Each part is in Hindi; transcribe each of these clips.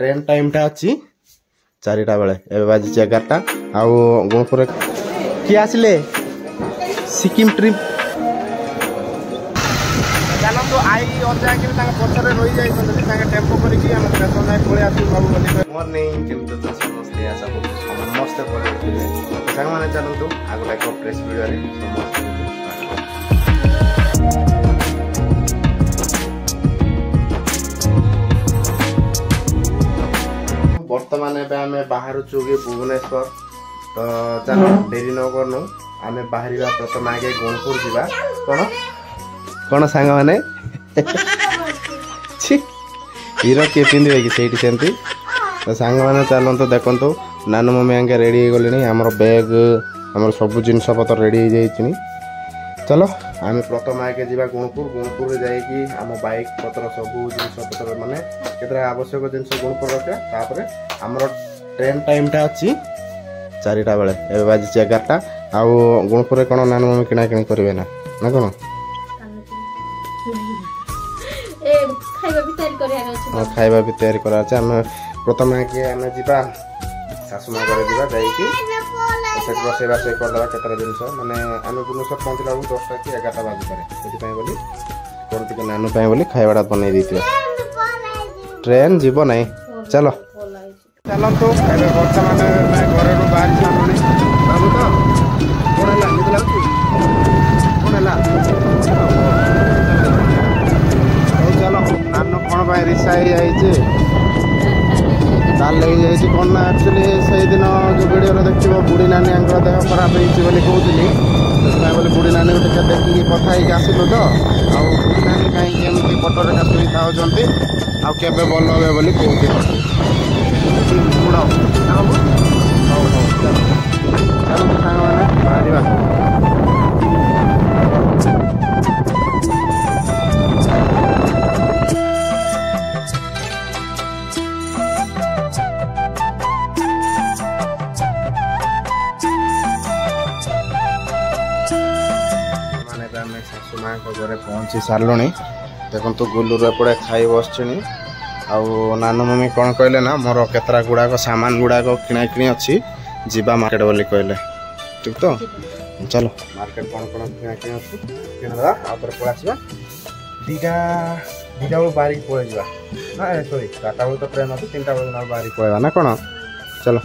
ट्रेन टाइम टा अच्छी 4टा बेले ए बाजी 11टा आउ गुणपुर किए आसिले सिक्किम ट्रिप चलतु आई अजा कि पचर रही जाए टेम्पो करके स्टेशन जाए पलि आसू बाबू मॉर्निंग केमती तो समस्ते आशा समस्ते सांग मैंने चलतु आग एक प्रेस वीडियो समस्त बर्तमान आम बाहर चुकी भुवनेश्वर तो चलो डेरी न करनु आम बाहर प्रथम आगे गुणपुर जावा कौन कौन सांग मैंने हीरो किए पिंधे कि सही सेमती तो सांग मैंने चलते देखु नानू मम्मी आगे रेडी हो गले आम बैग आम सब जिनस पतर रेडी हो जाए चलो आम प्रथम आगे जावा गुणपुर गुणपुर जाकि आम बाइक पतर सब जिनस पतर माने केतरा आवश्यक जिनस गुणपुर रखा आमर ट्रेन टाइम टा अच्छी 4टा बेले ए बाजी 11टा आउ गुणपुर कौन नानू मम्मी किना किणी करेंगे ना कौन खाଇବା भी तैयारी करा आम प्रथम आगे आम जा शाशुमा घर जा रोसे बास करदे केतटा जिन मैंने आम भुवनेश्वर पहुँचला बेलू 10टा कि 11टा बाजी पारे से बोली कौन टे नानू बोली खाइबाटा बनई देते ट्रेन जीव ना चलो चलतु बर्तमान घर बाहरी सारे बाबू तो कौन है निद लगुच कौन है चलो नानू कौन रिसा ही जाइए ताल लगी कौन ना एक्चुअली से दिन जो वीडियो देखिए बुढ़ी नानी देह खराब होली कहती बोले बुढ़ी नानी टे देखिए कथा आसलु तो बुढ़ी नानी कहीं पटरे का सुई था आके भल हे बोली कहते चलो सांग मैंने बाहर शाशु माँ घरे पहुँची सारू देखो गुलूर एपटे खाई बस आउ नानू मम्मी कौन कहले ना मोर केतरा गुड़ाक सामान गुड़ाक किଣା किणी अच्छी जीवा मार्केट बोली कहले ठीक तो चलो मार्केट कौन कौन किଣା किणी अच्छी किणदा पलि आसवा दीटा बेलू बाहर पलि जा ना सॉरी 4टा बेलू तो ट्रेन अच्छी 3टा बेलू बाहर पलैया ना कौन चलो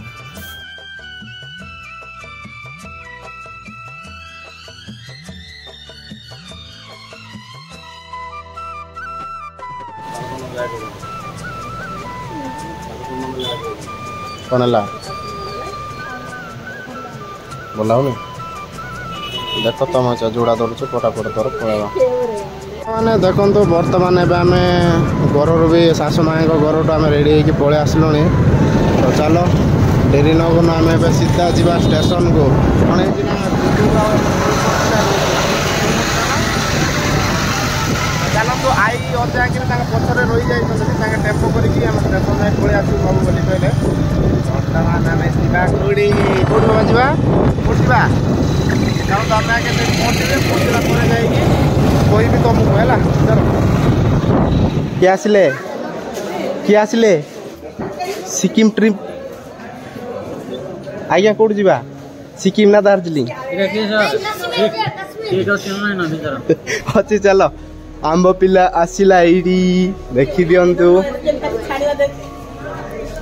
कौन है बोलाऊनी देख तुम जोड़ा धरुच पटापट तोर पलैया मैंने देखो बर्तमान आम घर भी शाशु माँ घर आम रेडी हो पलि आसलु तो चलो डेरी न करूँ आम सीधा जा स्टेशन को कौन चलतु आई अजा कि पचर रही जाए टेम्पो करके स्टेशन जाए पलि आसू बाबू बोली कहले बर्तमान आम जा कौड़ी कौट जा तमें आगे पहुँचे पहुँचला जाकि कहबी तुमको है चलो किए आसिले सिक्किम ट्रिप आज्ञा कौट जा सिक्किम ना दार्जिलिंग अच्छी चलो आंब पिला आसला ये देखी दिंतु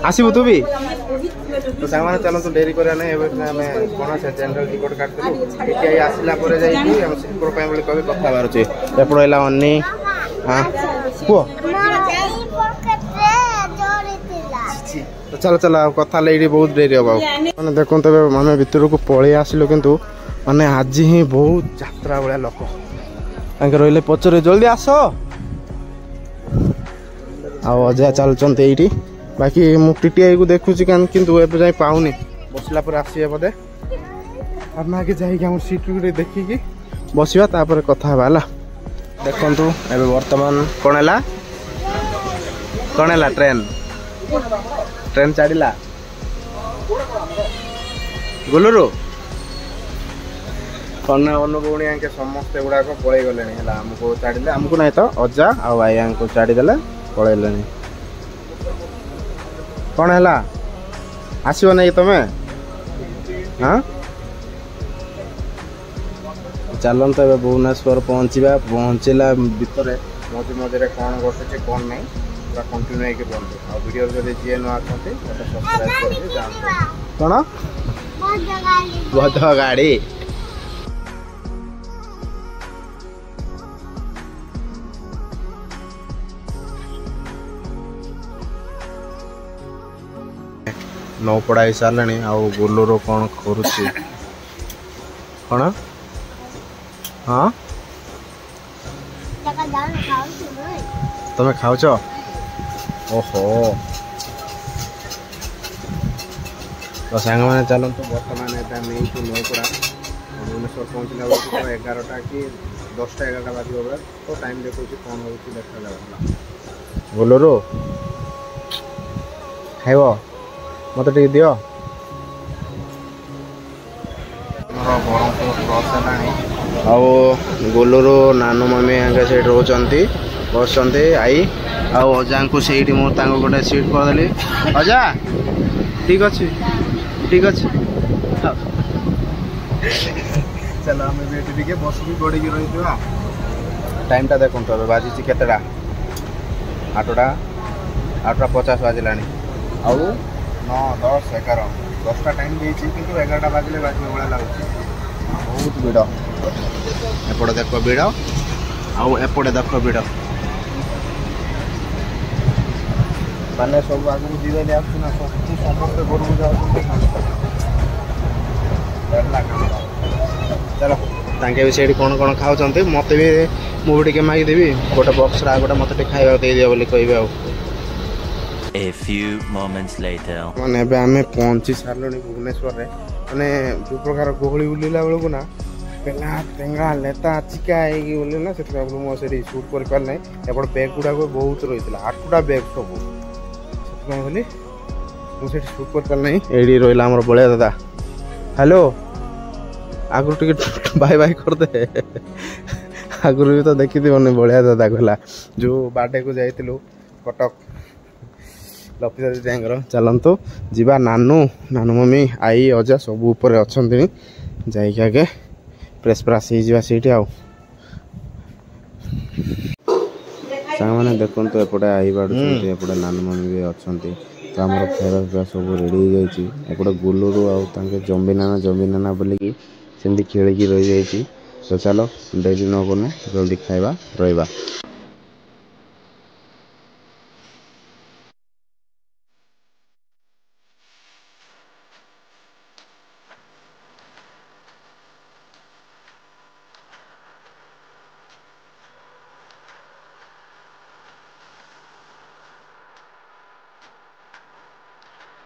आसबु तू भी तो सांग चलते डेरी कर कौन से जनरल टिकट काटलु आसला सिक्कुर कभी कथा बार एपड़ है अन्नी हाँ कह तो चलो चलो कथा ये बहुत डेरी हम मैंने देखो आम भर को पलि आसलु किंतु माने आज ही बहुत यात्रा भाया लोक रही पचरे जल्दी आस अजा चलते ये बाकी मु टीटीआई को देखुची किंतु एबे जाई पाऊनी बसला पर आसीए बोधे आम आगे जाइए सीट देखिकी बसवा तापर कथा हला देखंतु एबे वर्तमान कौन है ट्रेन चढ़ला गुलुरु कन्या अनुगुणी आंके समस्ते गुड़ाक पलि गले आमको छाड़े आमको ना तो अजा आई को छाड़ीदे पलैले କ'ଣ ହେଲା ଆସିବ ନାଇଁ ତମେ ହଁ ଚାଲନ୍ତୁ ଏବେ ଭୁବନେଶ୍ୱର ପହଞ୍ଚିଲା ଭିତରେ ମଝିରେ କ'ଣ ଘଟୁଛି କ'ଣ ନାହିଁ ପୁରା କଣ୍ଟିନ୍ୟୁ ହେଇକି ରୁହନ୍ତୁ ଆଉ ଭିଡ଼ିଓ ଯଦି ଯିଏ ନ ଆସନ୍ତି ଗୋଟେ ସବସ୍କ୍ରାଇବ୍ କରିକି ଯାଆନ୍ତୁ କ'ଣ ବଧ ଗାଡ଼ି ନୌପଡ଼ା ହେଇସାରିଲାଣି ଆଉ ଗୋଲୁରୁ କ'ଣ କରୁଛି କ'ଣ ହଁ ତମେ ଖାଉଛ ଓହୋ ତ ସାଙ୍ଗମାନେ ଚାଲନ୍ତୁ ବର୍ତ୍ତମାନ ଏବେ ଆମେ ଏଇଠୁ ନୌପଡ଼ା ଭୁବନେଶ୍ୱର ପହଞ୍ଚିଲା ବେଳକୁ 11ଟା କି 10ଟା 11ଟା ବାଜିବ ବେଳେ ତ ଟାଇମ୍ ଦେଖାଉଛି କ'ଣ ହେଉଛି ଦେଖାଯାଉଥିଲା ଗୋଲୁରୁ ଖାଇବ ମୋତେ ଟିକେ ଦିଅ ବ୍ରହ୍ମପୁର କ୍ରସ୍ ହେଲାଣି ଆଉ ଗୋଲୁରୁ ନାନୁ ମମି ଆଙ୍କେ ସେଇଠି ରହୁଛନ୍ତି ବସୁଛନ୍ତି ଆଈ ଆଉ ଅଜାଙ୍କୁ ସେଇଠି ମୁଁ ତାଙ୍କୁ ଗୋଟେ ସିଟ୍ କରିଦେଲି ଅଜା ଠିକ୍ ଅଛି ଚାଲ ଆମେ ବି ଏଠି ଟିକେ ବସିକି ଗଡ଼ିକି ରହିଥିବା ଟାଇମ୍ଟା ଦେଖନ୍ତୁ ଏବେ ବାଜିଛି କେତେଟା 8ଟା 8:50 ବାଜିଲାଣି ଆଉ 9, 10, 11 10ଟା ଟାଇମ୍ ଦେଇଛି କିନ୍ତୁ 11ଟା ବାଜିଲେ ବାଜିବ ଭଳିଆ ଲାଗୁଛି ବହୁତ ଭିଡ଼ ଏପଟେ ଦେଖ ଭିଡ଼ ଆଉ ଏପଟେ ଦେଖ ଭିଡ଼ ମାନେ ସବୁ ଆଗକୁ ଯିବେ ଆସୁଛୁ ନା ସମସ୍ତେ ଘରକୁ ଯାଉଛନ୍ତି ଚାଲ ତାଙ୍କେ ବି ସେଇଠି କ'ଣ କ'ଣ ଖାଉଛନ୍ତି ମୋତେ ବି ମୁଁ ବି ଟିକେ ମାଗିଦେବି ଗୋଟେ ବକ୍ସରେ ଆଉ ଗୋଟେ ମୋତେ ଟିକେ ଖାଇବାକୁ ଦେଇଦିଅ ବୋଲି କହିବେ ଆଉ A few moments later ମାନେ ଏବେ ଆମେ ପହଞ୍ଚି ସାରିଲୁଣି ଭୁବନେଶ୍ୱରରେ ମାନେ ଯେଉଁ ପ୍ରକାର ଗହଳି ବୁଲିଲା ବେଳକୁ ନା ପେଲା ଟେଙ୍ଗା ଲେତା ଚିକା ହେଇକି ବୁଲିଲେ ନା ସେଥିପାଇଁ ମୁଁ ସେଠି ସୁଟ୍ କରିପାରି ନାହିଁ ଏପଟେ ବ୍ୟାଗ୍ ଗୁଡ଼ାକ ବହୁତ ରହିଥିଲା 8ଟା ବ୍ୟାଗ୍ ସବୁ ସେଥିପାଇଁ ବୋଲି ମୁଁ ସେଠି ସୁଟ୍ କରିପାରି ନାହିଁ ଏଇଠି ରହିଲା ଆମର ବଳିଆ ଦାଦା ହ୍ୟାଲୋ ଆଗରୁ ଟିକେ ବାଇ ବାଇ କରିଦେ ଆଗରୁ ବି ତ ଦେଖିଥିବନି ବଳିଆ ଦାଦା କହିଲା ଯେଉଁ ବାର୍ଥଡେକୁ ଯାଇଥିଲୁ କଟକ ଲପିତା ଦିଦିଙ୍କର ଚାଲନ୍ତୁ ଯିବା ନାନୁ ମମି ଆଈ ଅଜା ସବୁ ଉପରେ ଅଛନ୍ତି ଯାଇକି ଆଗେ ପ୍ରେସ୍ ହେଇଯିବା ସେଇଠି ଆଉ ସାଙ୍ଗମାନେ ଦେଖନ୍ତୁ ଏପଟେ ଆଈ ବାଡ଼ୁଛନ୍ତି ଏପଟେ ନାନୁ ମମି ବି ଅଛନ୍ତି ତ ଆମର ଖାଇବା ସବୁ ରେଡ଼ି ହେଇଯାଇଛି ଏପଟେ ଗୁଲୁରୁ ଆଉ ତାଙ୍କେ ଜମ୍ବି ନାନା ବୋଲିକି ସେମିତି ଖେଳିକି ରହିଯାଇଛି ତ ଚାଲ ଡେରି ନ କଲେ ଜଲ୍ଦି ଖାଇବା ରହିବା